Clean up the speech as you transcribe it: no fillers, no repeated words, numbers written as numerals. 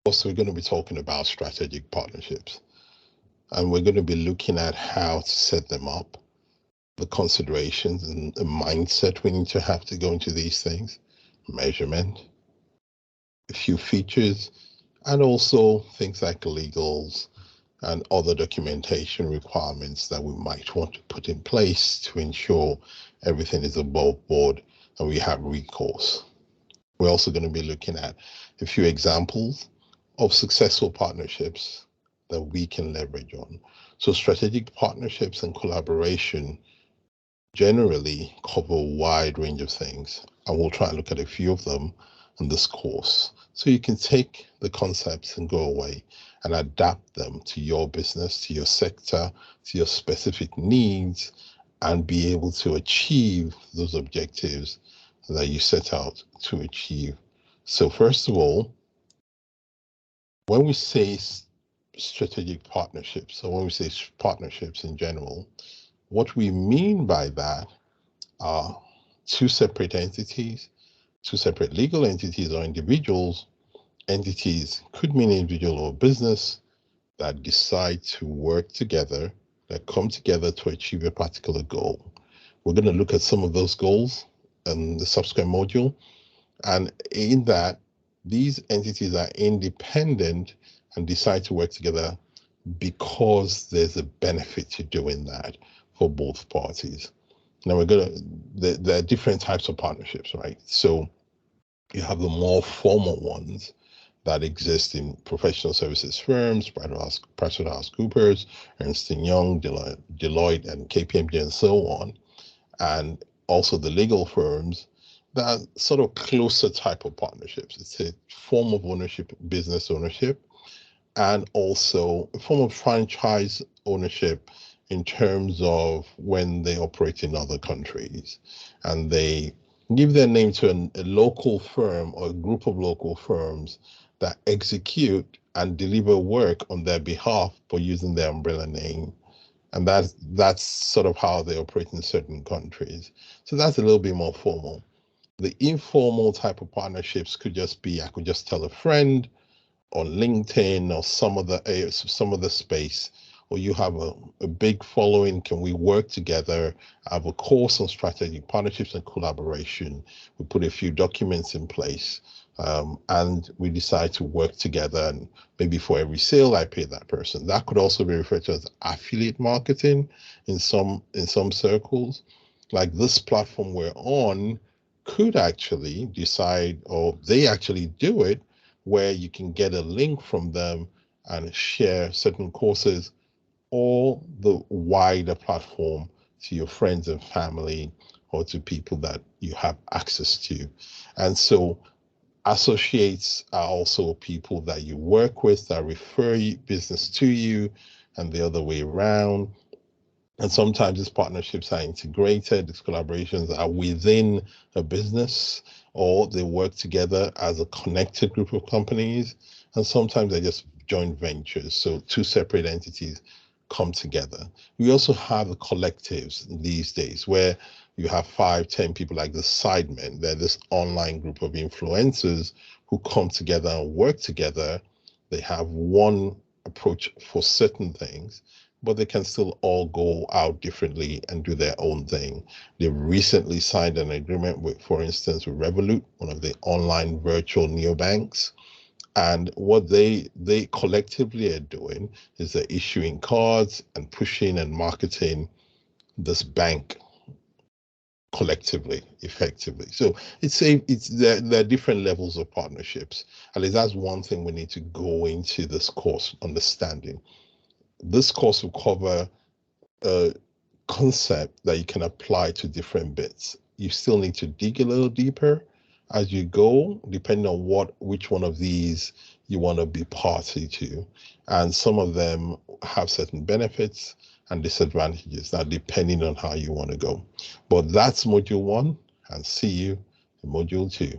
Also, we're going to be talking about strategic partnerships, and we're going to be looking at how to set them up, the considerations and the mindset we need to have to go into these things, measurement, a few features, and also things like legals and other documentation requirements that we might want to put in place to ensure everything is above board and we have recourse. We're also going to be looking at a few examples of successful partnerships that we can leverage on. So strategic partnerships and collaboration generally cover a wide range of things, and we'll try and look at a few of them in this course. So you can take the concepts and go away and adapt them to your business, to your sector, to your specific needs, and be able to achieve those objectives that you set out to achieve. So first of all, when we say strategic partnerships, or when we say partnerships in general, what we mean by that are two separate entities, two separate legal entities or individuals. Entities could mean individual or business that decide to work together, that come together to achieve a particular goal. We're going to look at some of those goals in the subsequent module. And in that, these entities are independent and decide to work together because there's a benefit to doing that for both parties. Now there are different types of partnerships, right? So you have the more formal ones that exist in professional services firms, PricewaterhouseCoopers, Ernst & Young, Deloitte, and KPMG, and so on. And also the legal firms that are sort of closer type of partnerships. It's a form of ownership, business ownership, and also a form of franchise ownership in terms of when they operate in other countries and they give their name to a local firm or a group of local firms that execute and deliver work on their behalf but using their umbrella name. And that's sort of how they operate in certain countries. So that's a little bit more formal. The informal type of partnerships could just be, I could just tell a friend on LinkedIn or some of the space, or you have a big following. Can we work together? I have a course on strategic partnerships and collaboration. We put a few documents in place, and we decide to work together. And maybe for every sale, I pay that person. That could also be referred to as affiliate marketing in some circles. Like this platform we're on could actually decide, or they actually do it, where you can get a link from them and share certain courses or the wider platform to your friends and family or to people that you have access to. And so associates are also people that you work with that refer business to you and the other way around. And sometimes these partnerships are integrated, these collaborations are within a business, or they work together as a connected group of companies. And sometimes they're just joint ventures. So two separate entities come together. We also have the collectives these days where you have 5, 10 people like the Sidemen. They're this online group of influencers who come together and work together. They have one approach for certain things, but they can still all go out differently and do their own thing. They recently signed an agreement with, for instance, with Revolut, one of the online virtual neobanks. And what they collectively are doing is they're issuing cards and pushing and marketing this bank collectively, effectively. So there are different levels of partnerships. At least that's one thing we need to go into this course understanding. This course will cover a concept that you can apply to different bits. You still need to dig a little deeper as you go, depending on which one of these you want to be party to. And some of them have certain benefits and disadvantages, now depending on how you want to go. But that's module 1, and see you in module 2.